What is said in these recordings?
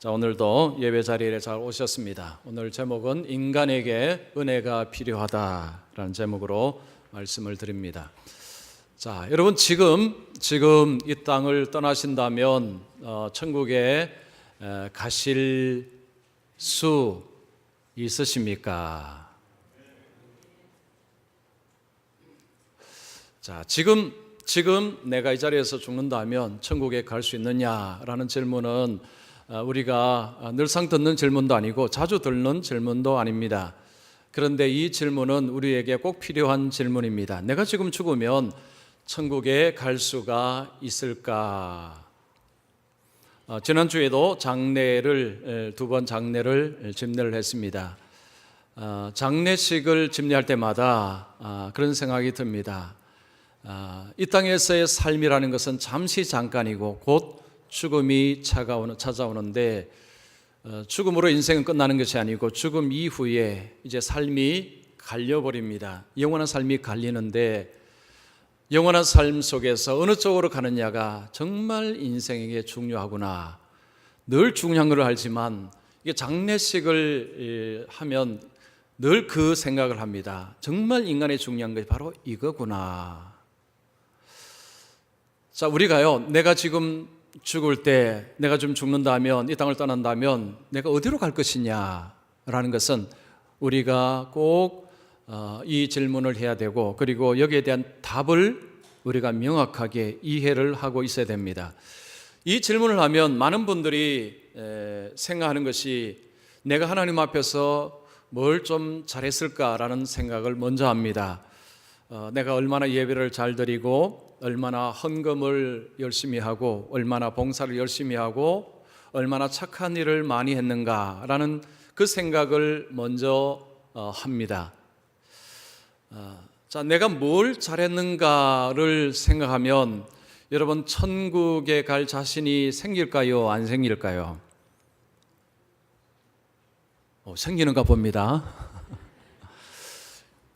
자, 오늘도 예배 자리에 잘 오셨습니다. 오늘 제목은 인간에게 은혜가 필요하다라는 제목으로 말씀을 드립니다. 자, 여러분 지금 이 땅을 떠나신다면 천국에 가실 수 있으십니까? 자, 지금 내가 이 자리에서 죽는다면 천국에 갈 수 있느냐라는 질문은 우리가 늘상 듣는 질문도 아니고 자주 듣는 질문도 아닙니다. 그런데 이 질문은 우리에게 꼭 필요한 질문입니다. 내가 지금 죽으면 천국에 갈 수가 있을까? 지난주에도 두 번 장례를 집례를 했습니다. 장례식을 집례할 때마다 그런 생각이 듭니다. 이 땅에서의 삶이라는 것은 잠시 잠깐이고 곧 죽음이 찾아오는데 죽음으로 인생은 끝나는 것이 아니고 죽음 이후에 이제 삶이 갈려버립니다. 영원한 삶이 갈리는데 영원한 삶 속에서 어느 쪽으로 가느냐가 정말 인생에게 중요하구나. 늘 중요한 걸 알지만 이게 장례식을 하면 늘 그 생각을 합니다. 정말 인간의 중요한 것이 바로 이거구나. 자, 우리가요, 내가 지금 죽을 때, 내가 좀 죽는다면, 이 땅을 떠난다면 내가 어디로 갈 것이냐라는 것은 우리가 꼭 이 질문을 해야 되고, 그리고 여기에 대한 답을 우리가 명확하게 이해를 하고 있어야 됩니다. 이 질문을 하면 많은 분들이 생각하는 것이 내가 하나님 앞에서 뭘 좀 잘했을까라는 생각을 먼저 합니다. 내가 얼마나 예배를 잘 드리고 얼마나 헌금을 열심히 하고 얼마나 봉사를 열심히 하고 얼마나 착한 일을 많이 했는가라는 그 생각을 먼저 합니다. 자, 내가 뭘 잘했는가를 생각하면 여러분 천국에 갈 자신이 생길까요? 안 생길까요? 생기는가 봅니다.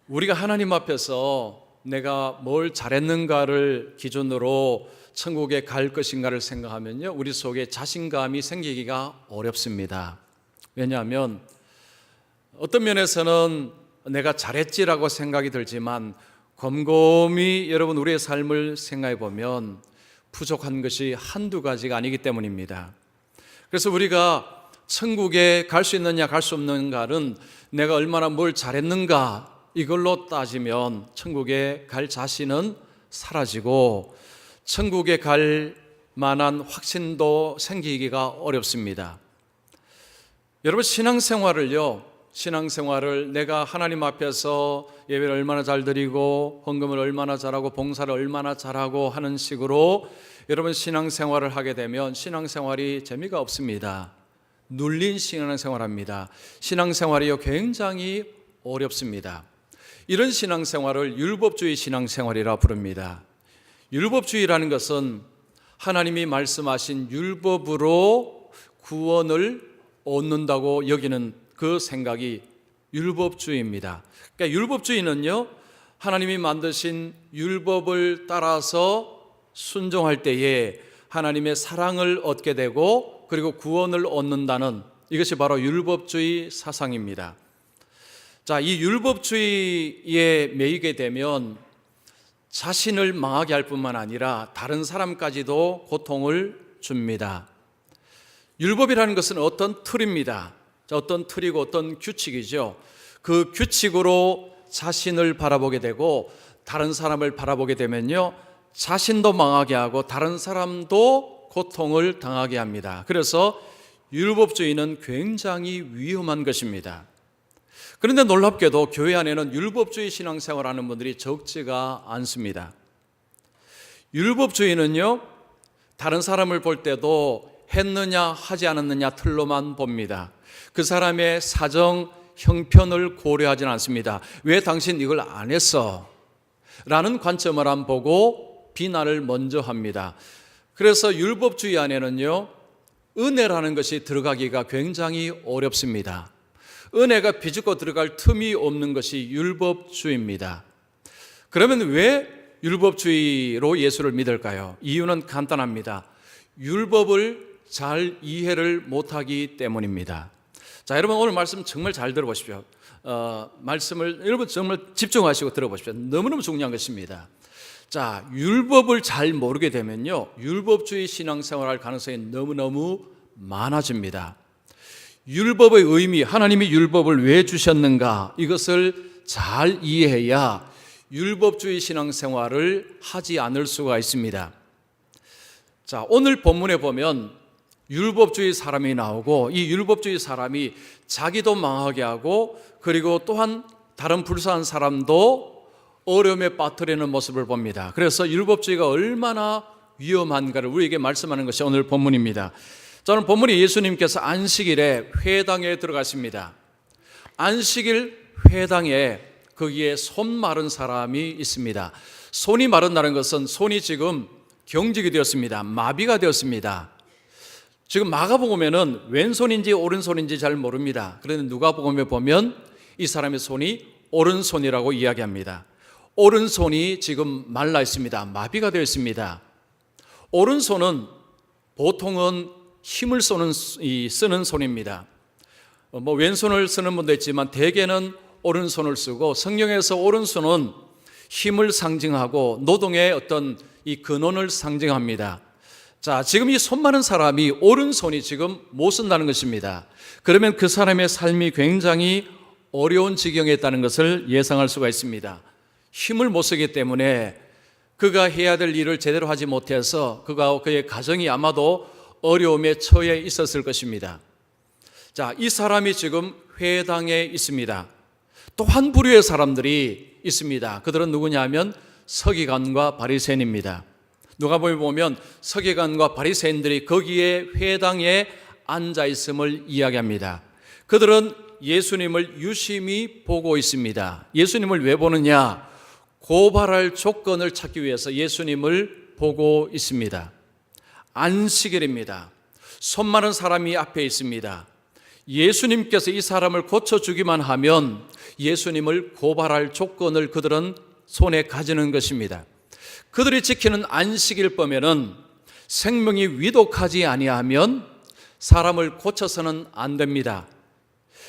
우리가 하나님 앞에서 내가 뭘 잘했는가를 기준으로 천국에 갈 것인가를 생각하면요, 우리 속에 자신감이 생기기가 어렵습니다. 왜냐하면 어떤 면에서는 내가 잘했지라고 생각이 들지만 곰곰이 여러분 우리의 삶을 생각해 보면 부족한 것이 한두 가지가 아니기 때문입니다. 그래서 우리가 천국에 갈 수 있느냐 갈 수 없는가는 내가 얼마나 뭘 잘했는가 이걸로 따지면 천국에 갈 자신은 사라지고 천국에 갈 만한 확신도 생기기가 어렵습니다. 여러분 신앙생활을 내가 하나님 앞에서 예배를 얼마나 잘 드리고 헌금을 얼마나 잘하고 봉사를 얼마나 잘하고 하는 식으로 여러분 신앙생활을 하게 되면 신앙생활이 재미가 없습니다. 눌린 신앙생활합니다. 신앙생활이요 굉장히 어렵습니다. 이런 신앙생활을 율법주의 신앙생활이라 부릅니다. 율법주의라는 것은 하나님이 말씀하신 율법으로 구원을 얻는다고 여기는 그 생각이 율법주의입니다. 그러니까 율법주의는요, 하나님이 만드신 율법을 따라서 순종할 때에 하나님의 사랑을 얻게 되고 그리고 구원을 얻는다는 이것이 바로 율법주의 사상입니다. 자, 이 율법주의에 매이게 되면 자신을 망하게 할 뿐만 아니라 다른 사람까지도 고통을 줍니다. 율법이라는 것은 어떤 틀입니다. 어떤 틀이고 어떤 규칙이죠. 그 규칙으로 자신을 바라보게 되고 다른 사람을 바라보게 되면요, 자신도 망하게 하고 다른 사람도 고통을 당하게 합니다. 그래서 율법주의는 굉장히 위험한 것입니다. 그런데 놀랍게도 교회 안에는 율법주의 신앙생활하는 분들이 적지가 않습니다. 율법주의는요, 다른 사람을 볼 때도 했느냐 하지 않았느냐 틀로만 봅니다. 그 사람의 사정, 형편을 고려하지는 않습니다. 왜 당신 이걸 안 했어? 라는 관점을 안 보고 비난을 먼저 합니다. 그래서 율법주의 안에는요, 은혜라는 것이 들어가기가 굉장히 어렵습니다. 은혜가 비집고 들어갈 틈이 없는 것이 율법주의입니다. 그러면 왜 율법주의로 예수를 믿을까요? 이유는 간단합니다. 율법을 잘 이해를 못하기 때문입니다. 자, 여러분 오늘 말씀 정말 잘 들어보십시오. 말씀을 여러분 정말 집중하시고 들어보십시오. 너무너무 중요한 것입니다. 자, 율법을 잘 모르게 되면요, 율법주의 신앙생활할 가능성이 너무너무 많아집니다. 율법의 의미, 하나님이 율법을 왜 주셨는가, 이것을 잘 이해해야 율법주의 신앙생활을 하지 않을 수가 있습니다. 자, 오늘 본문에 보면 율법주의 사람이 나오고, 이 율법주의 사람이 자기도 망하게 하고, 그리고 또한 다른 불쌍한 사람도 어려움에 빠뜨리는 모습을 봅니다. 그래서 율법주의가 얼마나 위험한가를 우리에게 말씀하는 것이 오늘 본문입니다. 저는 본문이 예수님께서 안식일에 회당에 들어가십니다. 안식일 회당에 거기에 손 마른 사람이 있습니다. 손이 마른다는 것은 손이 지금 경직이 되었습니다. 마비가 되었습니다. 지금 마가복음에는 왼손인지 오른손인지 잘 모릅니다. 그런데 누가복음에 보면 이 사람의 손이 오른손이라고 이야기합니다. 오른손이 지금 말라 있습니다. 마비가 되어 있습니다. 오른손은 보통은 힘을 쓰는 손입니다. 왼손을 쓰는 분도 있지만 대개는 오른손을 쓰고, 성경에서 오른손은 힘을 상징하고 노동의 어떤 이 근원을 상징합니다. 자, 지금 이 손 많은 사람이 오른손이 지금 못 쓴다는 것입니다. 그러면 그 사람의 삶이 굉장히 어려운 지경에 있다는 것을 예상할 수가 있습니다. 힘을 못 쓰기 때문에 그가 해야 될 일을 제대로 하지 못해서 그가 그의 가정이 아마도 어려움에 처해 있었을 것입니다. 자, 이 사람이 지금 회당에 있습니다. 또 한 부류의 사람들이 있습니다. 그들은 누구냐 하면 서기관과 바리새인입니다. 누가복음에 보면 서기관과 바리새인들이 거기에 회당에 앉아 있음을 이야기합니다. 그들은 예수님을 유심히 보고 있습니다. 예수님을 왜 보느냐? 고발할 조건을 찾기 위해서 예수님을 보고 있습니다. 안식일입니다. 손 마른 사람이 앞에 있습니다. 예수님께서 이 사람을 고쳐주기만 하면 예수님을 고발할 조건을 그들은 손에 가지는 것입니다. 그들이 지키는 안식일법에는 생명이 위독하지 아니하면 사람을 고쳐서는 안 됩니다.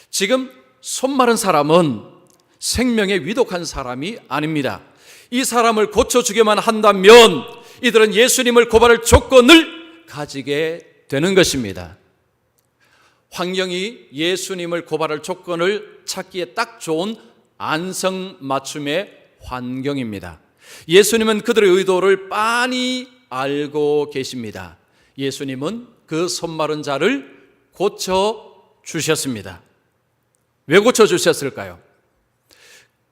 지금 손 마른 사람은 생명에 위독한 사람이 아닙니다. 이 사람을 고쳐주기만 한다면 이들은 예수님을 고발할 조건을 가지게 되는 것입니다. 환경이 예수님을 고발할 조건을 찾기에 딱 좋은 안성맞춤의 환경입니다. 예수님은 그들의 의도를 빤히 알고 계십니다. 예수님은 그 손 마른 자를 고쳐주셨습니다. 왜 고쳐주셨을까요?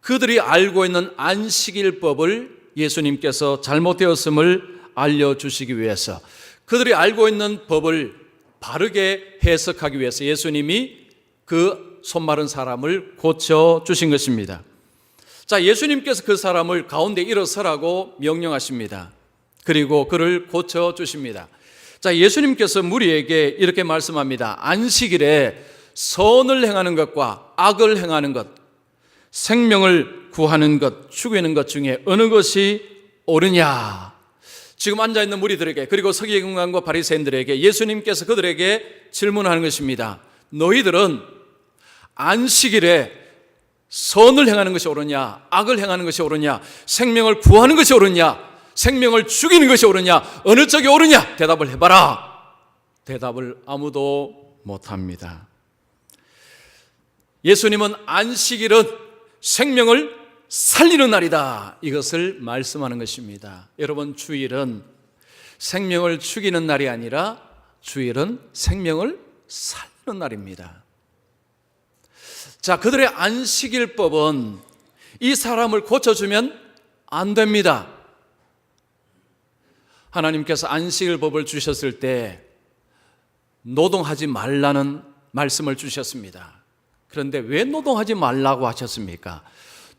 그들이 알고 있는 안식일법을 예수님께서 잘못되었음을 알려주시기 위해서, 그들이 알고 있는 법을 바르게 해석하기 위해서 예수님이 그 손 마른 사람을 고쳐주신 것입니다. 자, 예수님께서 그 사람을 가운데 일어서라고 명령하십니다. 그리고 그를 고쳐주십니다. 자, 예수님께서 무리에게 이렇게 말씀합니다. 안식일에 선을 행하는 것과 악을 행하는 것, 생명을 구하는 것, 죽이는 것 중에 어느 것이 옳으냐? 지금 앉아있는 무리들에게, 그리고 서기관과 바리새인들에게 예수님께서 그들에게 질문하는 것입니다. 너희들은 안식일에 선을 행하는 것이 옳으냐, 악을 행하는 것이 옳으냐, 생명을 구하는 것이 옳으냐, 생명을 죽이는 것이 옳으냐, 어느 쪽이 옳으냐? 대답을 해봐라. 대답을 아무도 못합니다. 예수님은 안식일은 생명을 살리는 날이다, 이것을 말씀하는 것입니다. 여러분, 주일은 생명을 죽이는 날이 아니라 주일은 생명을 살리는 날입니다. 자, 그들의 안식일법은 이 사람을 고쳐주면 안 됩니다. 하나님께서 안식일법을 주셨을 때 노동하지 말라는 말씀을 주셨습니다. 그런데 왜 노동하지 말라고 하셨습니까?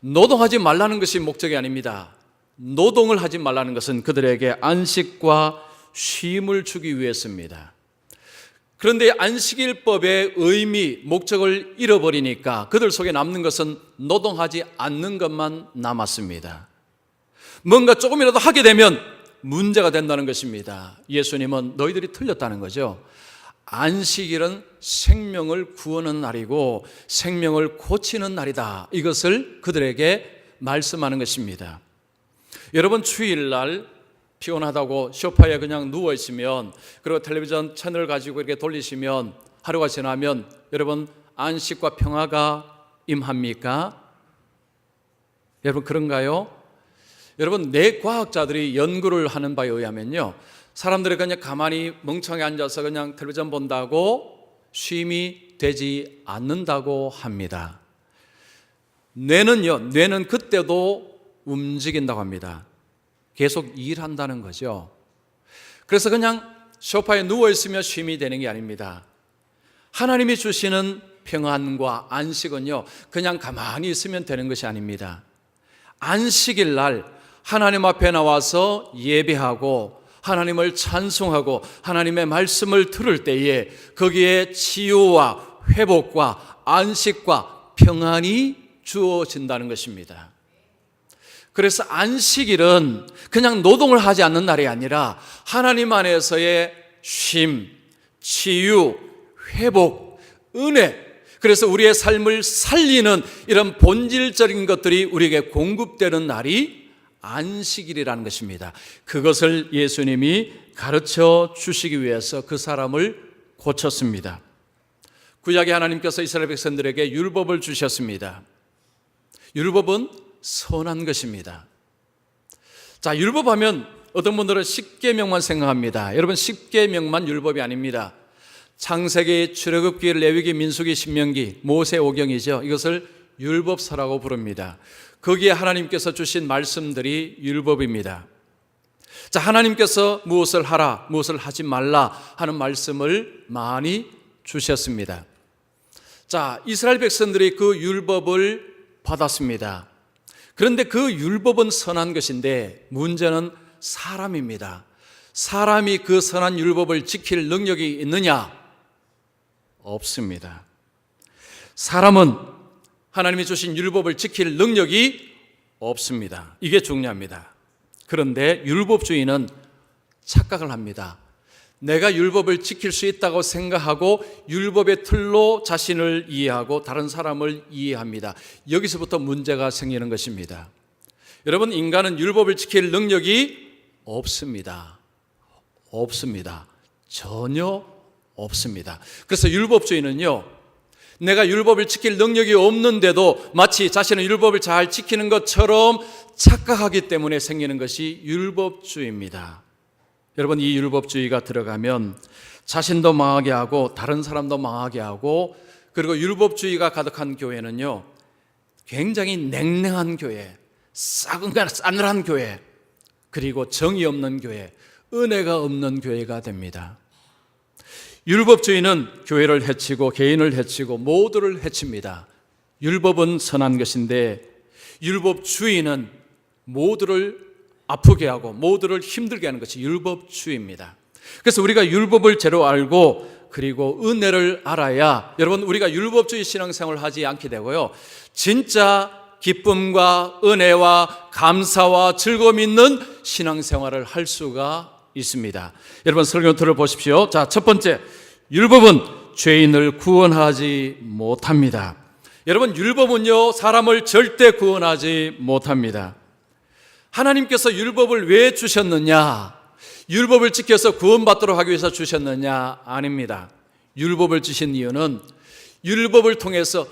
노동하지 말라는 것이 목적이 아닙니다. 노동을 하지 말라는 것은 그들에게 안식과 쉼을 주기 위해서입니다. 그런데 안식일법의 의미, 목적을 잃어버리니까 그들 속에 남는 것은 노동하지 않는 것만 남았습니다. 뭔가 조금이라도 하게 되면 문제가 된다는 것입니다. 예수님은 너희들이 틀렸다는 거죠. 안식일은 생명을 구하는 날이고 생명을 고치는 날이다. 이것을 그들에게 말씀하는 것입니다. 여러분, 주일날 피곤하다고 소파에 그냥 누워 있으면, 그리고 텔레비전 채널 가지고 이렇게 돌리시면 하루가 지나면 여러분 안식과 평화가 임합니까? 여러분 그런가요? 여러분, 뇌과학자들이 연구를 하는 바에 의하면요, 사람들이 그냥 가만히 멍청히 앉아서 그냥 텔레비전 본다고 쉼이 되지 않는다고 합니다. 뇌는 그때도 움직인다고 합니다. 계속 일한다는 거죠. 그래서 그냥 소파에 누워있으며 쉼이 되는 게 아닙니다. 하나님이 주시는 평안과 안식은요, 그냥 가만히 있으면 되는 것이 아닙니다. 안식일 날 하나님 앞에 나와서 예배하고 하나님을 찬송하고 하나님의 말씀을 들을 때에 거기에 치유와 회복과 안식과 평안이 주어진다는 것입니다. 그래서 안식일은 그냥 노동을 하지 않는 날이 아니라 하나님 안에서의 쉼, 치유, 회복, 은혜, 그래서 우리의 삶을 살리는 이런 본질적인 것들이 우리에게 공급되는 날이 안식일이라는 것입니다. 그것을 예수님이 가르쳐 주시기 위해서 그 사람을 고쳤습니다. 구약의 하나님께서 이스라엘 백성들에게 율법을 주셨습니다. 율법은 선한 것입니다. 자, 율법하면 어떤 분들은 십계명만 생각합니다. 여러분, 십계명만 율법이 아닙니다. 창세기, 출애굽기, 레위기, 민수기, 신명기, 모세오경이죠. 이것을 율법서라고 부릅니다. 거기에 하나님께서 주신 말씀들이 율법입니다. 자, 하나님께서 무엇을 하라, 무엇을 하지 말라 하는 말씀을 많이 주셨습니다. 자, 이스라엘 백성들이 그 율법을 받았습니다. 그런데 그 율법은 선한 것인데 문제는 사람입니다. 사람이 그 선한 율법을 지킬 능력이 있느냐? 없습니다. 사람은 하나님이 주신 율법을 지킬 능력이 없습니다. 이게 중요합니다. 그런데 율법주의는 착각을 합니다. 내가 율법을 지킬 수 있다고 생각하고 율법의 틀로 자신을 이해하고 다른 사람을 이해합니다. 여기서부터 문제가 생기는 것입니다. 여러분, 인간은 율법을 지킬 능력이 없습니다. 없습니다. 전혀 없습니다. 그래서 율법주의는요, 내가 율법을 지킬 능력이 없는데도 마치 자신은 율법을 잘 지키는 것처럼 착각하기 때문에 생기는 것이 율법주의입니다. 여러분, 이 율법주의가 들어가면 자신도 망하게 하고 다른 사람도 망하게 하고, 그리고 율법주의가 가득한 교회는요, 굉장히 냉랭한 교회, 싸늘한 교회, 그리고 정이 없는 교회, 은혜가 없는 교회가 됩니다. 율법주의는 교회를 해치고 개인을 해치고 모두를 해칩니다. 율법은 선한 것인데 율법주의는 모두를 아프게 하고 모두를 힘들게 하는 것이 율법주의입니다. 그래서 우리가 율법을 제대로 알고 그리고 은혜를 알아야, 여러분, 우리가 율법주의 신앙생활을 하지 않게 되고요, 진짜 기쁨과 은혜와 감사와 즐거움 있는 신앙생활을 할 수가 있습니다. 여러분, 설교를 보십시오. 자, 첫 번째, 율법은 죄인을 구원하지 못합니다. 여러분, 율법은요, 사람을 절대 구원하지 못합니다. 하나님께서 율법을 왜 주셨느냐? 율법을 지켜서 구원받도록 하기 위해서 주셨느냐? 아닙니다. 율법을 주신 이유는 율법을 통해서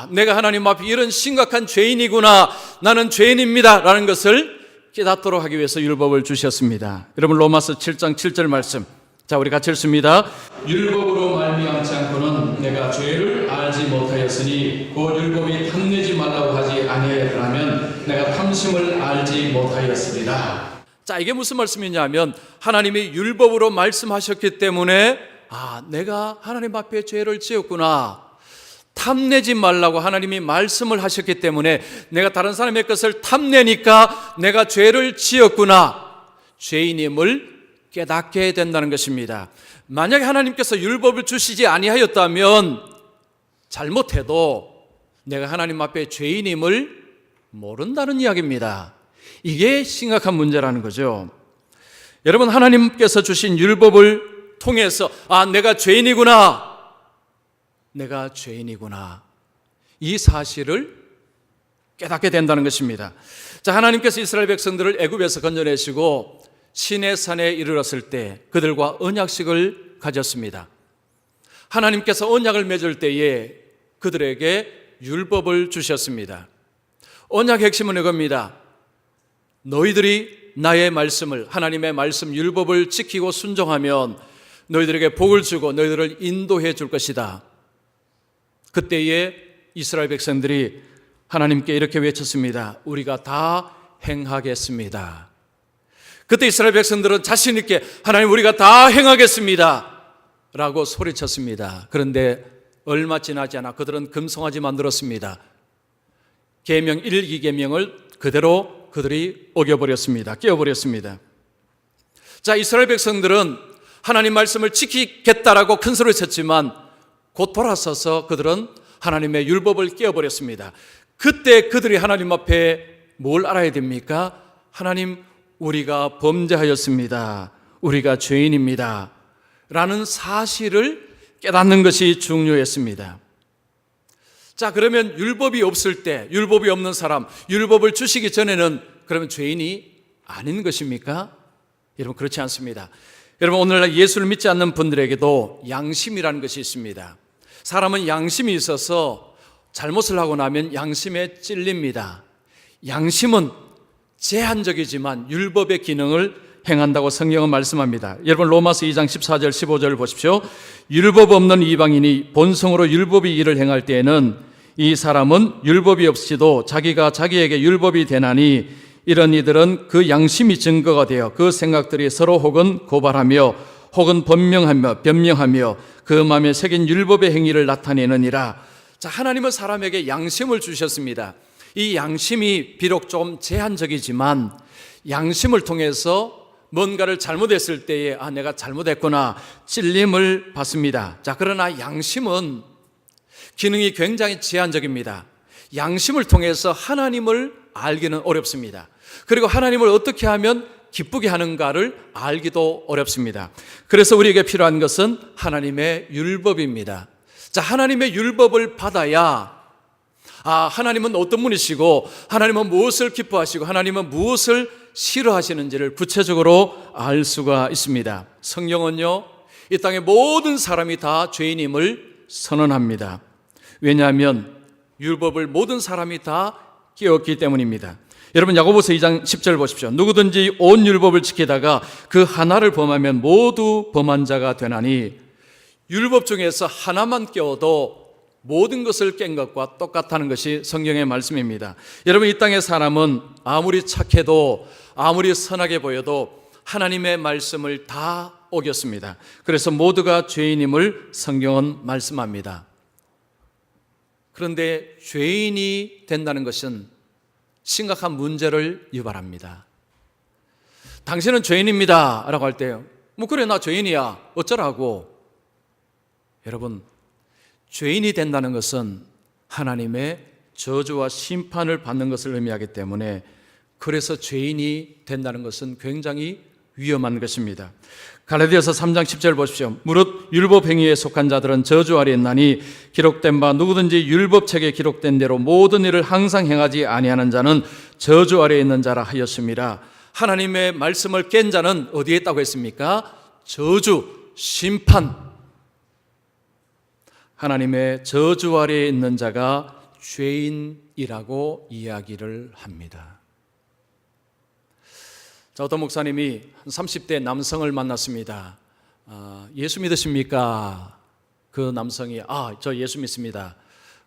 내가 하나님 앞에 이런 심각한 죄인이구나, 나는 죄인입니다 라는 것을 깨닫도록 하기 위해서 율법을 주셨습니다. 여러분, 로마서 7장 7절 말씀, 자, 우리 같이 읽습니다. 율법으로 말미암지 않고는 내가 죄를 알지 못하였으니 곧 율법이 탐내지 말라고 하지 아니하였더라면 내가 탐심을 알지 못하였으리라. 자, 이게 무슨 말씀이냐면 하나님이 율법으로 말씀하셨기 때문에 내가 하나님 앞에 죄를 지었구나, 탐내지 말라고 하나님이 말씀을 하셨기 때문에 내가 다른 사람의 것을 탐내니까 내가 죄를 지었구나, 죄인임을 깨닫게 된다는 것입니다. 만약에 하나님께서 율법을 주시지 아니하였다면 잘못해도 내가 하나님 앞에 죄인임을 모른다는 이야기입니다. 이게 심각한 문제라는 거죠. 여러분, 하나님께서 주신 율법을 통해서 내가 죄인이구나, 내가 죄인이구나, 이 사실을 깨닫게 된다는 것입니다. 자, 하나님께서 이스라엘 백성들을 애굽에서 건져내시고 시내산에 이르렀을 때 그들과 언약식을 가졌습니다. 하나님께서 언약을 맺을 때에 그들에게 율법을 주셨습니다. 언약의 핵심은 이겁니다. 너희들이 나의 말씀을, 하나님의 말씀 율법을 지키고 순종하면 너희들에게 복을 주고 너희들을 인도해 줄 것이다. 그때에 이스라엘 백성들이 하나님께 이렇게 외쳤습니다. 우리가 다 행하겠습니다. 그때 이스라엘 백성들은 자신 있게 하나님, 우리가 다 행하겠습니다 라고 소리쳤습니다. 그런데 얼마 지나지 않아 그들은 금송아지 만들었습니다. 계명 1, 2계명을 그대로 그들이 어겨버렸습니다. 깨어버렸습니다. 자, 이스라엘 백성들은 하나님 말씀을 지키겠다라고 큰 소리를 쳤지만 곧 돌아서서 그들은 하나님의 율법을 깨어버렸습니다. 그때 그들이 하나님 앞에 뭘 알아야 됩니까? 하나님, 우리가 범죄하였습니다. 우리가 죄인입니다 라는 사실을 깨닫는 것이 중요했습니다. 자, 그러면 율법이 없을 때, 율법이 없는 사람, 율법을 주시기 전에는 그러면 죄인이 아닌 것입니까? 여러분, 그렇지 않습니다. 여러분, 오늘날 예수를 믿지 않는 분들에게도 양심이라는 것이 있습니다. 사람은 양심이 있어서 잘못을 하고 나면 양심에 찔립니다. 양심은 제한적이지만 율법의 기능을 행한다고 성경은 말씀합니다. 여러분, 로마서 2장 14절 15절을 보십시오. 율법 없는 이방인이 본성으로 율법이 일을 행할 때에는 이 사람은 율법이 없이도 자기가 자기에게 율법이 되나니 이런 이들은 그 양심이 증거가 되어 그 생각들이 서로 혹은 고발하며 혹은 변명하며 그 마음에 새긴 율법의 행위를 나타내느니라. 자, 하나님은 사람에게 양심을 주셨습니다. 이 양심이 비록 좀 제한적이지만 양심을 통해서 뭔가를 잘못했을 때에 내가 잘못했구나 찔림을 받습니다. 자, 그러나 양심은 기능이 굉장히 제한적입니다. 양심을 통해서 하나님을 알기는 어렵습니다. 그리고 하나님을 어떻게 하면 기쁘게 하는가를 알기도 어렵습니다. 그래서 우리에게 필요한 것은 하나님의 율법입니다. 자, 하나님의 율법을 받아야 하나님은 어떤 분이시고 하나님은 무엇을 기뻐하시고 하나님은 무엇을 싫어하시는지를 구체적으로 알 수가 있습니다. 성경은요, 이 땅의 모든 사람이 다 죄인임을 선언합니다. 왜냐하면 율법을 모든 사람이 다 깨었기 때문입니다. 여러분, 야고보서 2장 10절 보십시오. 누구든지 온 율법을 지키다가 그 하나를 범하면 모두 범한 자가 되나니 율법 중에서 하나만 깨어도 모든 것을 깬 것과 똑같다는 것이 성경의 말씀입니다. 여러분, 이 땅의 사람은 아무리 착해도 아무리 선하게 보여도 하나님의 말씀을 다 어겼습니다. 그래서 모두가 죄인임을 성경은 말씀합니다. 그런데 죄인이 된다는 것은 심각한 문제를 유발합니다. 당신은 죄인입니다 라고 할 때 그래, 나 죄인이야, 어쩌라고. 여러분, 죄인이 된다는 것은 하나님의 저주와 심판을 받는 것을 의미하기 때문에, 그래서 죄인이 된다는 것은 굉장히 위험한 것입니다. 갈라디아서 3장 10절 보십시오. 무릇 율법 행위에 속한 자들은 저주 아래 있나니 기록된 바 누구든지 율법책에 기록된 대로 모든 일을 항상 행하지 아니하는 자는 저주 아래 있는 자라 하였습니다. 하나님의 말씀을 깬 자는 어디에 있다고 했습니까? 저주, 심판. 하나님의 저주 아래에 있는 자가 죄인이라고 이야기를 합니다. 자, 어떤 목사님이 한 30대 남성을 만났습니다. 예수 믿으십니까? 그 남성이 저 예수 믿습니다.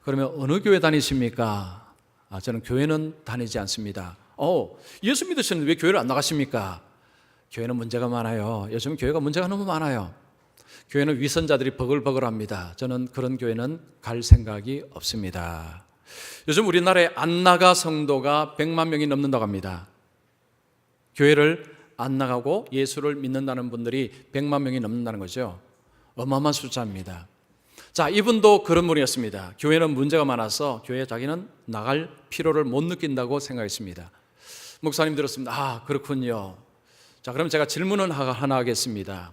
그러면 어느 교회 다니십니까? 저는 교회는 다니지 않습니다. 예수 믿으시는데 왜 교회를 안 나가십니까? 교회는 문제가 많아요. 요즘 교회가 문제가 너무 많아요. 교회는 위선자들이 버글버글합니다. 저는 그런 교회는 갈 생각이 없습니다. 요즘 우리나라에 안 나가 성도가 100만 명이 넘는다고 합니다. 교회를 안 나가고 예수를 믿는다는 분들이 100만 명이 넘는다는 거죠. 어마어마한 숫자입니다. 자, 이분도 그런 분이었습니다. 교회는 문제가 많아서 교회에 자기는 나갈 필요를 못 느낀다고 생각했습니다. 목사님 들었습니다. 그렇군요. 자, 그럼 제가 질문은 하나 하겠습니다.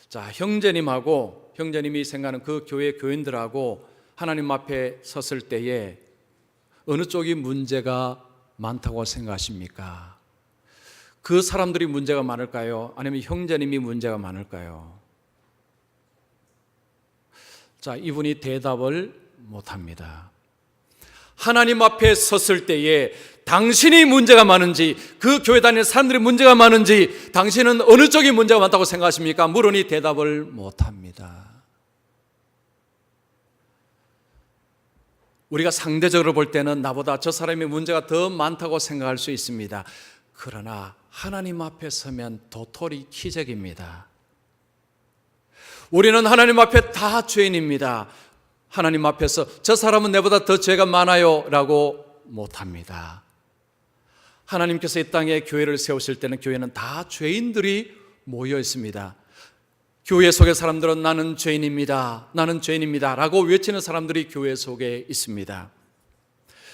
자, 형제님이 생각하는 그 교회 교인들하고 하나님 앞에 섰을 때에 어느 쪽이 문제가 많다고 생각하십니까? 그 사람들이 문제가 많을까요? 아니면 형제님이 문제가 많을까요? 자, 이분이 대답을 못합니다. 하나님 앞에 섰을 때에 당신이 문제가 많은지, 그 교회 다니는 사람들이 문제가 많은지, 당신은 어느 쪽이 문제가 많다고 생각하십니까? 물으니 대답을 못합니다. 우리가 상대적으로 볼 때는 나보다 저 사람이 문제가 더 많다고 생각할 수 있습니다. 그러나 하나님 앞에 서면 도토리 키재기입니다. 우리는 하나님 앞에 다 죄인입니다. 하나님 앞에서 저 사람은 내보다 더 죄가 많아요 라고 못합니다. 하나님께서 이 땅에 교회를 세우실 때는 교회는 다 죄인들이 모여 있습니다. 교회 속의 사람들은 나는 죄인입니다, 나는 죄인입니다 라고 외치는 사람들이 교회 속에 있습니다.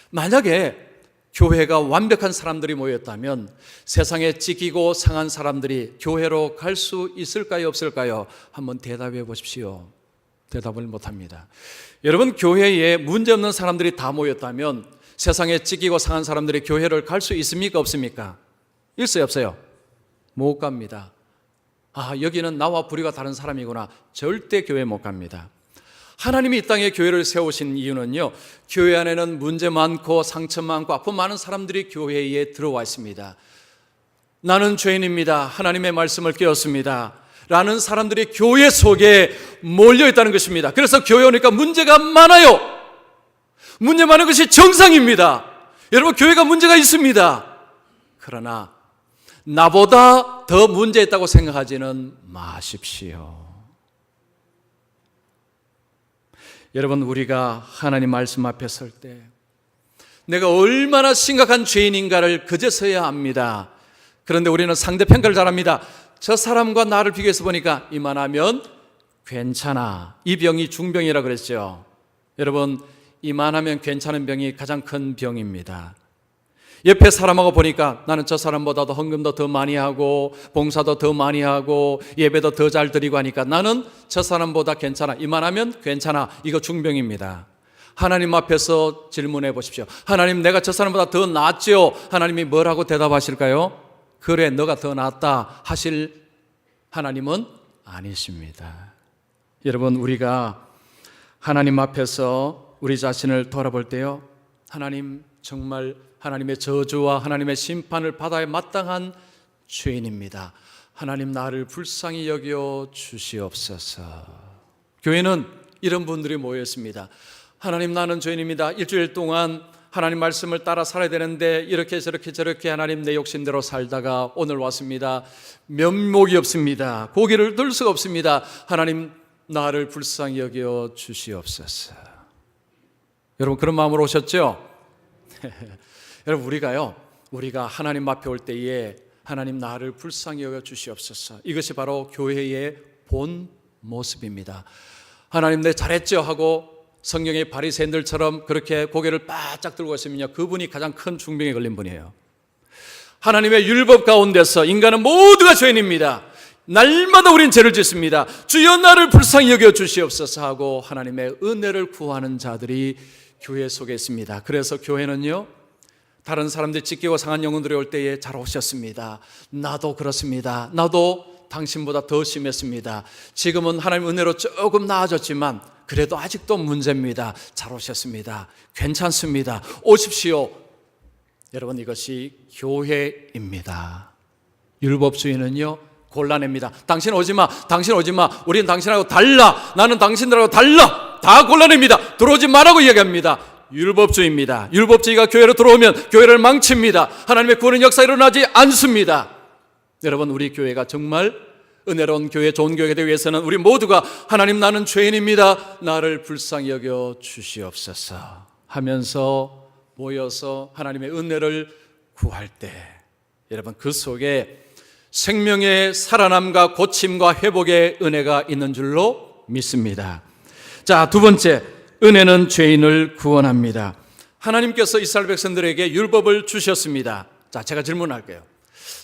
만약에 교회가 완벽한 사람들이 모였다면 세상에 찢기고 상한 사람들이 교회로 갈 수 있을까요, 없을까요? 한번 대답해 보십시오. 대답을 못합니다. 여러분, 교회에 문제없는 사람들이 다 모였다면 세상에 찢기고 상한 사람들이 교회를 갈 수 있습니까, 없습니까? 있어요, 없어요? 못 갑니다. 아, 여기는 나와 부류가 다른 사람이구나. 절대 교회 못 갑니다. 하나님이 이 땅에 교회를 세우신 이유는요, 교회 안에는 문제 많고 상처 많고 아픔 많은 사람들이 교회에 들어와 있습니다. 나는 죄인입니다, 하나님의 말씀을 깨웠습니다 라는 사람들이 교회 속에 몰려 있다는 것입니다. 그래서 교회 오니까 문제가 많아요. 문제 많은 것이 정상입니다. 여러분, 교회가 문제가 있습니다. 그러나 나보다 더 문제 있다고 생각하지는 마십시오. 여러분, 우리가 하나님 말씀 앞에 설 때 내가 얼마나 심각한 죄인인가를 그제서야 압니다. 그런데 우리는 상대평가를 잘합니다. 저 사람과 나를 비교해서 보니까 이만하면 괜찮아. 이 병이 중병이라고 그랬죠. 여러분, 이만하면 괜찮은 병이 가장 큰 병입니다. 옆에 사람하고 보니까 나는 저 사람보다도 헌금도 더 많이 하고 봉사도 더 많이 하고 예배도 더 잘 드리고 하니까 나는 저 사람보다 괜찮아. 이만하면 괜찮아. 이거 중병입니다. 하나님 앞에서 질문해 보십시오. 하나님, 내가 저 사람보다 더 낫죠? 하나님이 뭐라고 대답하실까요? 그래, 너가 더 낫다 하실 하나님은 아니십니다. 여러분, 우리가 하나님 앞에서 우리 자신을 돌아볼 때요, 하나님, 정말 하나님의 저주와 하나님의 심판을 받아야 마땅한 죄인입니다. 하나님, 나를 불쌍히 여겨 주시옵소서. 교회는 이런 분들이 모여 있습니다. 하나님, 나는 죄인입니다. 일주일 동안 하나님 말씀을 따라 살아야 되는데 이렇게 저렇게 하나님 내 욕심대로 살다가 오늘 왔습니다. 면목이 없습니다. 고개를 들 수가 없습니다. 하나님, 나를 불쌍히 여겨 주시옵소서. 여러분, 그런 마음으로 오셨죠? 여러분, 우리가 하나님 앞에 올 때에 하나님, 나를 불쌍히 여겨 주시옵소서, 이것이 바로 교회의 본 모습입니다. 하나님, 내 잘했죠 하고 성경의 바리새인들처럼 그렇게 고개를 바짝 들고 있으면요, 그분이 가장 큰 중병에 걸린 분이에요. 하나님의 율법 가운데서 인간은 모두가 죄인입니다. 날마다 우린 죄를 짓습니다. 주여, 나를 불쌍히 여겨 주시옵소서 하고 하나님의 은혜를 구하는 자들이 교회 속에 있습니다. 그래서 교회는요, 다른 사람들이 찢기고 상한 영혼들이 올 때에 잘 오셨습니다. 나도 그렇습니다. 나도 당신보다 더 심했습니다. 지금은 하나님 은혜로 조금 나아졌지만 그래도 아직도 문제입니다. 잘 오셨습니다. 괜찮습니다. 오십시오. 여러분, 이것이 교회입니다. 율법주의는요, 곤란합니다. 당신 오지 마, 당신 오지 마. 우리는 당신하고 달라. 나는 당신들하고 달라. 다 곤란합니다. 들어오지 말라고 이야기합니다. 율법주의입니다. 율법주의가 교회로 들어오면 교회를 망칩니다. 하나님의 구원의 역사 일어나지 않습니다. 여러분, 우리 교회가 정말 은혜로운 교회, 좋은 교회가 되기 위해서는 우리 모두가 하나님, 나는 죄인입니다, 나를 불쌍히 여겨 주시옵소서 하면서 모여서 하나님의 은혜를 구할 때, 여러분, 그 속에 생명의 살아남과 고침과 회복의 은혜가 있는 줄로 믿습니다. 자, 두 번째, 은혜는 죄인을 구원합니다. 하나님께서 이스라엘 백성들에게 율법을 주셨습니다. 자, 제가 질문할게요.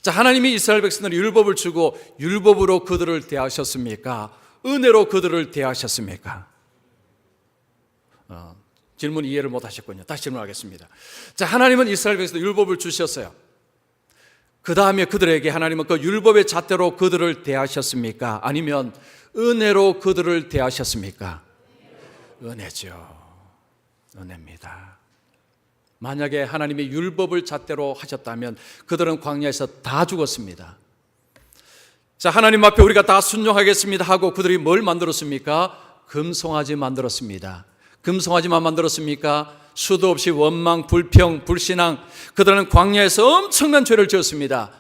자, 하나님이 이스라엘 백성들에게 율법을 주고 율법으로 그들을 대하셨습니까? 은혜로 그들을 대하셨습니까? 질문 이해를 못 하셨군요. 다시 질문하겠습니다. 자, 하나님은 이스라엘 백성들 율법을 주셨어요. 그 다음에 그들에게 하나님은 그 율법의 잣대로 그들을 대하셨습니까? 아니면 은혜로 그들을 대하셨습니까? 은혜죠. 은혜입니다. 만약에 하나님이 율법을 잣대로 하셨다면 그들은 광야에서 다 죽었습니다. 자, 하나님 앞에 우리가 다 순종하겠습니다 하고 그들이 뭘 만들었습니까? 금송아지 만들었습니다. 금송아지만 만들었습니까? 수도 없이 원망, 불평, 불신앙, 그들은 광야에서 엄청난 죄를 지었습니다.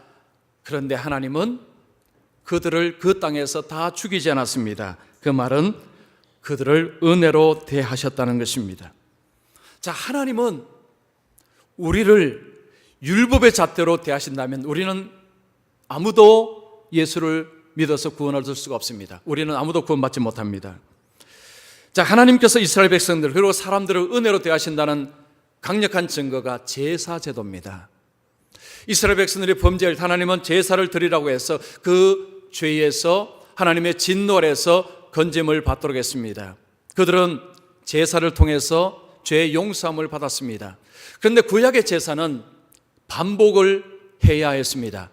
그런데 하나님은 그들을 그 땅에서 다 죽이지 않았습니다. 그 말은 그들을 은혜로 대하셨다는 것입니다. 자, 하나님은 우리를 율법의 잣대로 대하신다면 우리는 아무도 예수를 믿어서 구원을 얻을 수가 없습니다. 우리는 아무도 구원받지 못합니다. 자, 하나님께서 이스라엘 백성들 그리고 사람들을 은혜로 대하신다는 강력한 증거가 제사 제도입니다. 이스라엘 백성들이 범죄할 때 하나님은 제사를 드리라고 해서 그 죄에서 하나님의 진노에서 건짐을 받도록 했습니다. 그들은 제사를 통해서 죄의 용서함을 받았습니다. 그런데 구약의 제사는 반복을 해야 했습니다.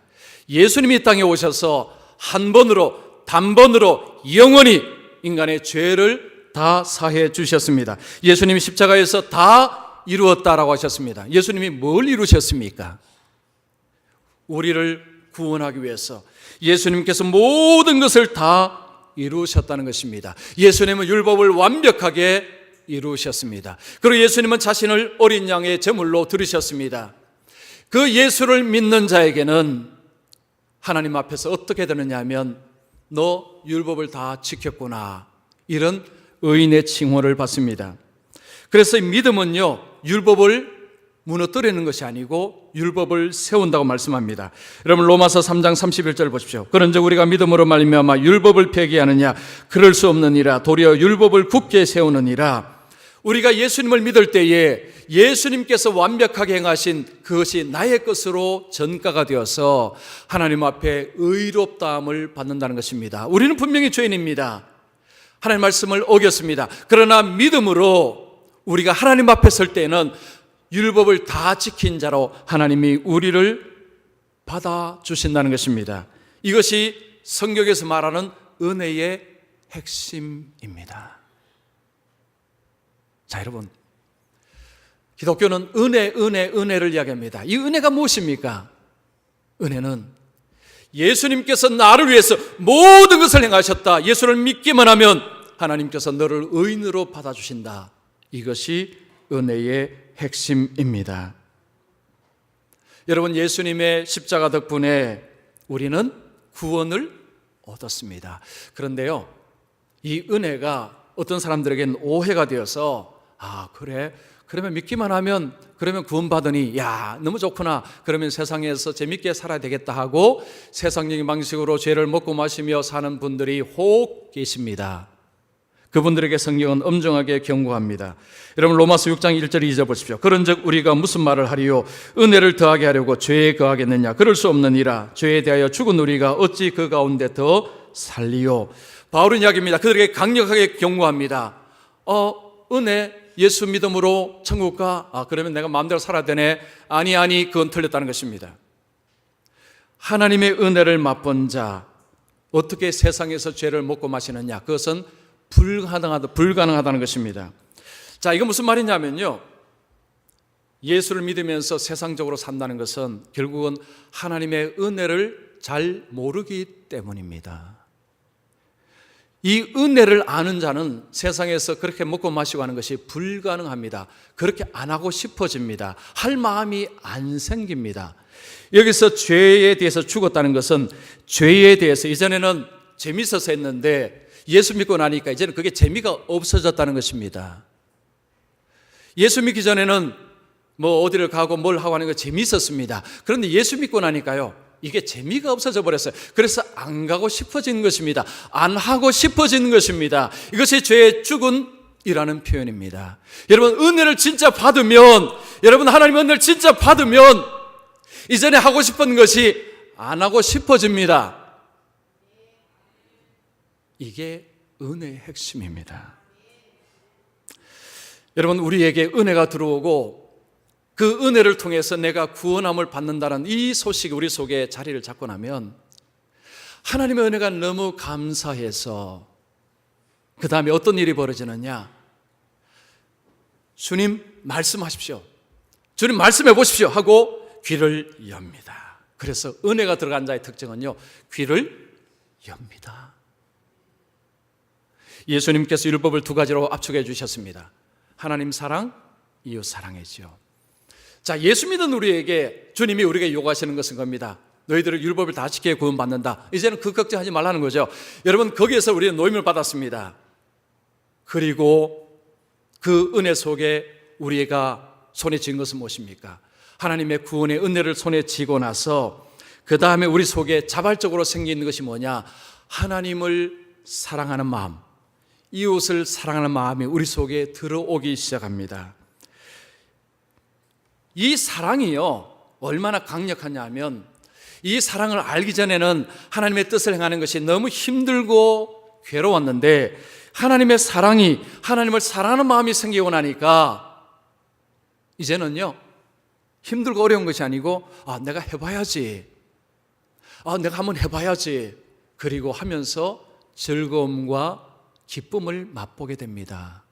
예수님이 이 땅에 오셔서 한 번으로 단번으로 영원히 인간의 죄를 다 사해 주셨습니다. 예수님이 십자가에서 다 이루었다라고 하셨습니다. 예수님이 뭘 이루셨습니까? 우리를 구원하기 위해서 예수님께서 모든 것을 다 이루셨다는 것입니다. 예수님은 율법을 완벽하게 이루셨습니다. 그리고 예수님은 자신을 어린 양의 제물로 드리셨습니다. 그 예수를 믿는 자에게는 하나님 앞에서 어떻게 되느냐 하면 너 율법을 다 지켰구나, 이런 의인의 칭호를 받습니다. 그래서 이 믿음은요, 율법을 무너뜨리는 것이 아니고 율법을 세운다고 말씀합니다. 여러분 로마서 3장 31절 보십시오. 그런즉 우리가 믿음으로 말미암아 율법을 폐기하느냐? 그럴 수 없느니라. 도리어 율법을 굳게 세우느니라. 우리가 예수님을 믿을 때에 예수님께서 완벽하게 행하신 그것이 나의 것으로 전가가 되어서 하나님 앞에 의롭다함을 받는다는 것입니다. 우리는 분명히 죄인입니다. 하나님 말씀을 어겼습니다. 그러나 믿음으로 우리가 하나님 앞에 설 때에는 율법을 다 지킨 자로 하나님이 우리를 받아주신다는 것입니다. 이것이 성경에서 말하는 은혜의 핵심입니다. 자, 여러분, 기독교는 은혜를 이야기합니다. 이 은혜가 무엇입니까? 은혜는 예수님께서 나를 위해서 모든 것을 행하셨다. 예수를 믿기만 하면 하나님께서 너를 의인으로 받아주신다. 이것이 은혜의 핵심입니다. 여러분, 예수님의 십자가 덕분에 우리는 구원을 얻었습니다. 그런데요, 이 은혜가 어떤 사람들에게는 오해가 되어서 그래? 그러면 믿기만 하면 그러면 구원받으니 야 너무 좋구나. 그러면 세상에서 재밌게 살아야 되겠다 하고 세상적인 방식으로 죄를 먹고 마시며 사는 분들이 혹 계십니다. 그분들에게 성경은 엄정하게 경고합니다. 여러분 로마서 6장 1절 2절 보십시오. 그런즉 우리가 무슨 말을 하리요? 은혜를 더하게 하려고 죄에 거하겠느냐? 그럴 수 없느니라. 죄에 대하여 죽은 우리가 어찌 그 가운데 더 살리요? 바울은 이야기입니다. 그들에게 강력하게 경고합니다. 은혜, 예수 믿음으로 천국 가? 그러면 내가 마음대로 살아야 되네. 아니, 그건 틀렸다는 것입니다. 하나님의 은혜를 맛본 자, 어떻게 세상에서 죄를 먹고 마시느냐? 그것은 불가능하다는 것입니다. 자, 이건 무슨 말이냐면요, 예수를 믿으면서 세상적으로 산다는 것은 결국은 하나님의 은혜를 잘 모르기 때문입니다. 이 은혜를 아는 자는 세상에서 그렇게 먹고 마시고 하는 것이 불가능합니다. 그렇게 안 하고 싶어집니다. 할 마음이 안 생깁니다. 여기서 죄에 대해서 죽었다는 것은 죄에 대해서 이전에는 재밌어서 했는데 예수 믿고 나니까 이제는 그게 재미가 없어졌다는 것입니다. 예수 믿기 전에는 어디를 가고 뭘 하고 하는 거 재미있었습니다. 그런데 예수 믿고 나니까요, 이게 재미가 없어져 버렸어요. 그래서 안 가고 싶어지는 것입니다. 안 하고 싶어지는 것입니다. 이것이 죄의 죽음이라는 표현입니다. 여러분, 은혜를 진짜 받으면, 여러분 하나님 은혜를 진짜 받으면 이전에 하고 싶은 것이 안 하고 싶어집니다. 이게 은혜의 핵심입니다. 여러분, 우리에게 은혜가 들어오고 그 은혜를 통해서 내가 구원함을 받는다는 이 소식이 우리 속에 자리를 잡고 나면 하나님의 은혜가 너무 감사해서 그 다음에 어떤 일이 벌어지느냐? 주님 말씀하십시오, 주님 말씀해 보십시오 하고 귀를 엽니다. 그래서 은혜가 들어간 자의 특징은요, 귀를 엽니다. 예수님께서 율법을 두 가지로 압축해 주셨습니다. 하나님 사랑, 이웃 사랑이죠. 자, 예수 믿은 우리에게 주님이 우리에게 요구하시는 것은 겁니다. 너희들은 율법을 다 지켜야 구원받는다. 이제는 그 걱정하지 말라는 거죠. 여러분, 거기에서 우리는 노임을 받았습니다. 그리고 그 은혜 속에 우리가 손에 쥔 것은 무엇입니까? 하나님의 구원의 은혜를 손에 쥐고 나서 그 다음에 우리 속에 자발적으로 생기는 것이 뭐냐? 하나님을 사랑하는 마음, 이웃을 사랑하는 마음이 우리 속에 들어오기 시작합니다. 이 사랑이요, 얼마나 강력하냐 하면 이 사랑을 알기 전에는 하나님의 뜻을 행하는 것이 너무 힘들고 괴로웠는데 하나님의 사랑이, 하나님을 사랑하는 마음이 생기고 나니까 이제는요, 힘들고 어려운 것이 아니고 내가 해봐야지, 내가 한번 해봐야지, 그리고 하면서 즐거움과 기쁨을 맛보게 됩니다.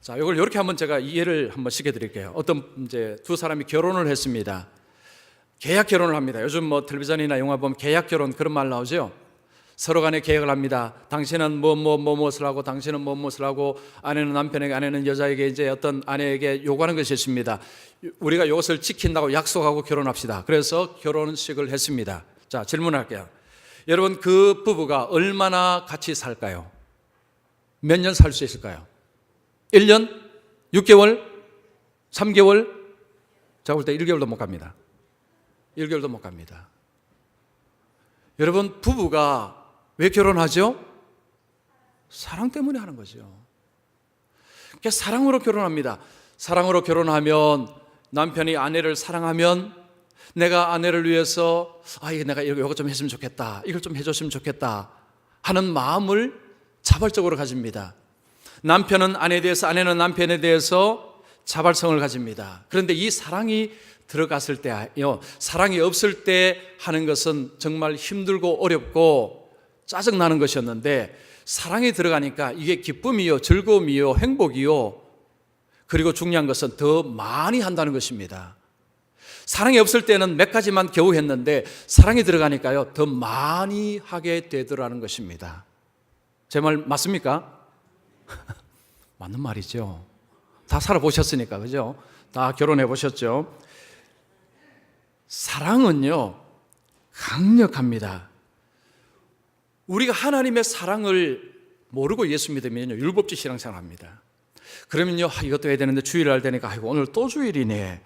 자, 이걸 이렇게 한번 제가 이해를 한번 시켜드릴게요. 어떤 이제 두 사람이 결혼을 했습니다. 계약 결혼을 합니다. 요즘 뭐 텔레비전이나 영화 보면 계약 결혼 그런 말 나오죠. 서로 간에 계약을 합니다. 당신은 무엇을 하고 당신은 무엇을 하고, 아내는 남편에게, 아내는 여자에게 이제 어떤 아내에게 요구하는 것이 있습니다. 우리가 이것을 지킨다고 약속하고 결혼합시다. 그래서 결혼식을 했습니다. 자, 질문할게요. 여러분, 그 부부가 얼마나 같이 살까요? 몇 년 살 수 있을까요? 1년? 6개월? 3개월? 제가 볼 때 1개월도 못 갑니다. 1개월도 못 갑니다. 여러분, 부부가 왜 결혼하죠? 사랑 때문에 하는 거죠. 그러니까 사랑으로 결혼합니다. 사랑으로 결혼하면, 남편이 아내를 사랑하면 내가 아내를 위해서 내가 이거 좀 했으면 좋겠다, 이걸 좀 해줬으면 좋겠다 하는 마음을 자발적으로 가집니다. 남편은 아내에 대해서, 아내는 남편에 대해서 자발성을 가집니다. 그런데 이 사랑이 들어갔을 때요, 사랑이 없을 때 하는 것은 정말 힘들고 어렵고 짜증나는 것이었는데, 사랑이 들어가니까 이게 기쁨이요, 즐거움이요, 행복이요, 그리고 중요한 것은 더 많이 한다는 것입니다. 사랑이 없을 때는 몇 가지만 겨우 했는데 사랑이 들어가니까요, 더 많이 하게 되더라는 것입니다. 제 말 맞습니까? 맞는 말이죠. 다 살아보셨으니까, 그죠? 다 결혼해 보셨죠? 사랑은요, 강력합니다. 우리가 하나님의 사랑을 모르고 예수 믿으면요, 율법주의 신앙생활합니다. 그러면요, 이것도 해야 되는데 주일날 되니까 오늘 또 주일이네,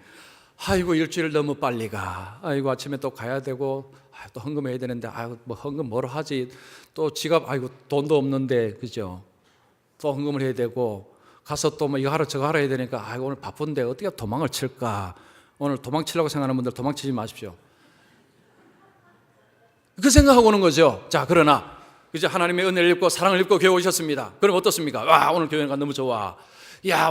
일주일 너무 빨리 가, 아침에 또 가야 되고, 또 헌금해야 되는데, 뭐 헌금 뭐로 하지, 또 지갑, 돈도 없는데, 그죠? 또 헌금을 해야 되고, 가서 또 뭐 이거 하러 저거 하러 해야 되니까, 오늘 바쁜데 어떻게 도망을 칠까? 오늘 도망치려고 생각하는 분들 도망치지 마십시오. 그 생각하고 오는 거죠. 자, 그러나 이제 하나님의 은혜를 입고 사랑을 입고 교회 오셨습니다. 그럼 어떻습니까? 오늘 교회가 너무 좋아.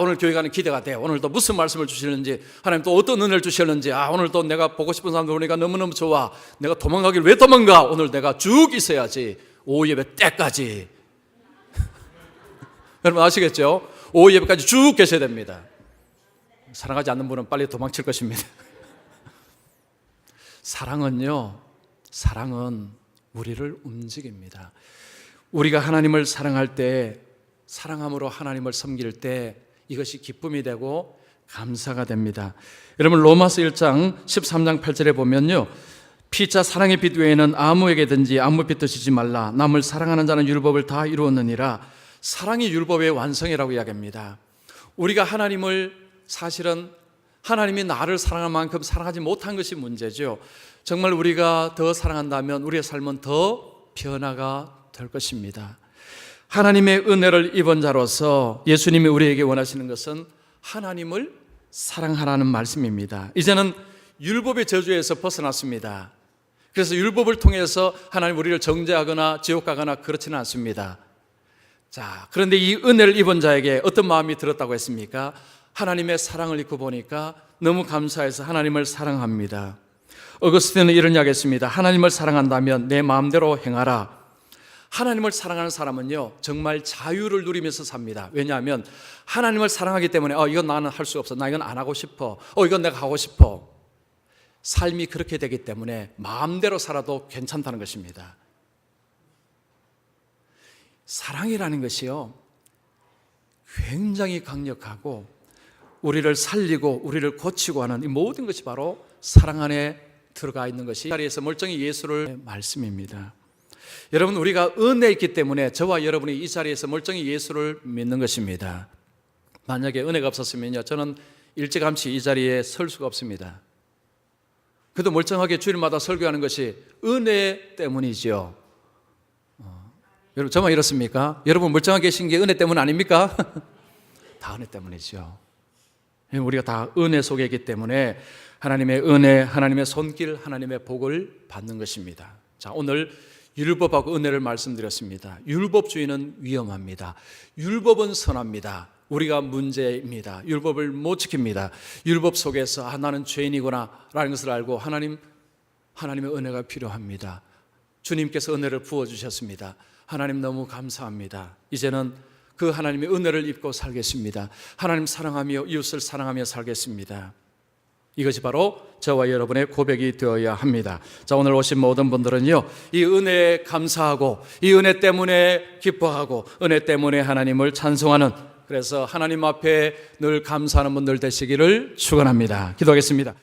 오늘 교회 가는 기대가 돼. 오늘 또 무슨 말씀을 주시는지, 하나님 또 어떤 은혜를 주셨는지, 오늘 또 내가 보고 싶은 사람들 오니까 너무너무 좋아. 내가 도망가길 왜 도망가? 오늘 내가 쭉 있어야지. 오후 예배 때까지. 여러분 아시겠죠? 오후 예배까지 쭉 계셔야 됩니다. 사랑하지 않는 분은 빨리 도망칠 것입니다. 사랑은 우리를 움직입니다. 우리가 하나님을 사랑할 때, 사랑함으로 하나님을 섬길 때 이것이 기쁨이 되고 감사가 됩니다. 여러분, 로마서 1장 13장 8절에 보면요, 피자 사랑의 빛 외에는 아무에게든지 아무 빛도 지지 말라. 남을 사랑하는 자는 율법을 다 이루었느니라. 사랑이 율법의 완성이라고 이야기합니다. 우리가 하나님을, 사실은 하나님이 나를 사랑할 만큼 사랑하지 못한 것이 문제죠. 정말 우리가 더 사랑한다면 우리의 삶은 더 변화가 될 것입니다. 하나님의 은혜를 입은 자로서 예수님이 우리에게 원하시는 것은 하나님을 사랑하라는 말씀입니다. 이제는 율법의 저주에서 벗어났습니다. 그래서 율법을 통해서 하나님 우리를 정죄하거나 지옥 가거나 그렇지는 않습니다. 자, 그런데 이 은혜를 입은 자에게 어떤 마음이 들었다고 했습니까? 하나님의 사랑을 입고 보니까 너무 감사해서 하나님을 사랑합니다. 어거스틴은 이런 이야기 했습니다. 하나님을 사랑한다면 내 마음대로 행하라. 하나님을 사랑하는 사람은요, 정말 자유를 누리면서 삽니다. 왜냐하면 하나님을 사랑하기 때문에 이건 나는 할 수 없어, 나 이건 안 하고 싶어, 이건 내가 하고 싶어. 삶이 그렇게 되기 때문에 마음대로 살아도 괜찮다는 것입니다. 사랑이라는 것이요, 굉장히 강력하고 우리를 살리고 우리를 고치고 하는 이 모든 것이 바로 사랑 안에 들어가 있는 것이 이 자리에서 멀쩡히 예수를 말씀입니다. 여러분, 우리가 은혜에 있기 때문에 저와 여러분이 이 자리에서 멀쩡히 예수를 믿는 것입니다. 만약에 은혜가 없었으면요, 저는 일찌감치 이 자리에 설 수가 없습니다. 그래도 멀쩡하게 주일마다 설교하는 것이 은혜 때문이죠. 여러분, 저만 이렇습니까? 여러분 멀쩡하게 계신 게 은혜 때문 아닙니까? 다 은혜 때문이죠. 우리가 다 은혜 속에 있기 때문에 하나님의 은혜, 하나님의 손길, 하나님의 복을 받는 것입니다. 자, 오늘 율법하고 은혜를 말씀드렸습니다. 율법주의는 위험합니다. 율법은 선합니다. 우리가 문제입니다. 율법을 못 지킵니다. 율법 속에서 나는 죄인이구나 라는 것을 알고 하나님의 은혜가 필요합니다. 주님께서 은혜를 부어주셨습니다. 하나님 너무 감사합니다. 이제는 그 하나님의 은혜를 입고 살겠습니다. 하나님 사랑하며 이웃을 사랑하며 살겠습니다. 이것이 바로 저와 여러분의 고백이 되어야 합니다. 자, 오늘 오신 모든 분들은요, 이 은혜에 감사하고 이 은혜 때문에 기뻐하고 은혜 때문에 하나님을 찬송하는, 그래서 하나님 앞에 늘 감사하는 분들 되시기를 축원합니다. 기도하겠습니다.